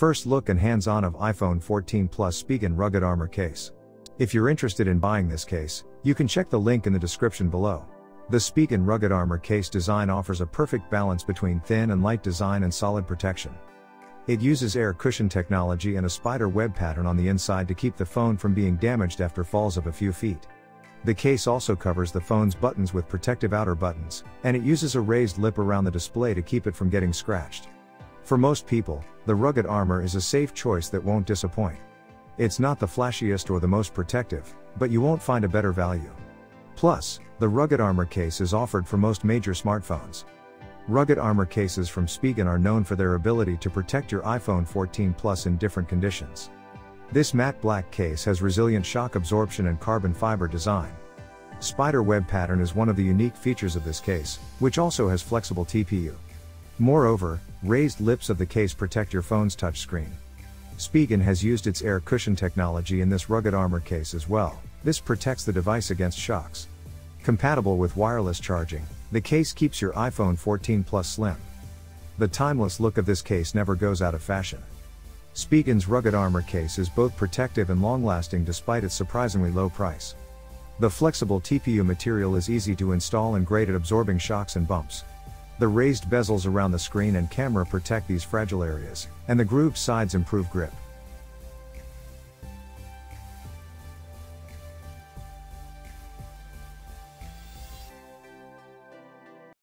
First look and hands-on of iPhone 14 Plus Spigen rugged armor case. If you're interested in buying this case, you can check the link in the description below. The Spigen rugged armor case design offers a perfect balance between thin and light design and solid protection. It uses air cushion technology and a spider web pattern on the inside to keep the phone from being damaged after falls of a few feet. The case also covers the phone's buttons with protective outer buttons, and it uses a raised lip around the display to keep it from getting scratched. For most people, the rugged armor is a safe choice that won't disappoint. It's not the flashiest or the most protective, but you won't find a better value. Plus, the rugged armor case is offered for most major smartphones. Rugged armor cases from Spigen are known for their ability to protect your iPhone 14 Plus in different conditions. This matte black case has resilient shock absorption and carbon fiber design. Spider web pattern is one of the unique features of this case, which also has flexible TPU. Moreover, raised lips of the case protect your phone's touchscreen. Spigen has used its air cushion technology in this rugged armor case as well. This protects the device against shocks. Compatible with wireless charging, the case keeps your iPhone 14 Plus slim. The timeless look of this case never goes out of fashion. Spigen's rugged armor case is both protective and long-lasting despite its surprisingly low price. The flexible TPU material is easy to install and great at absorbing shocks and bumps. The raised bezels around the screen and camera protect these fragile areas, and the grooved sides improve grip.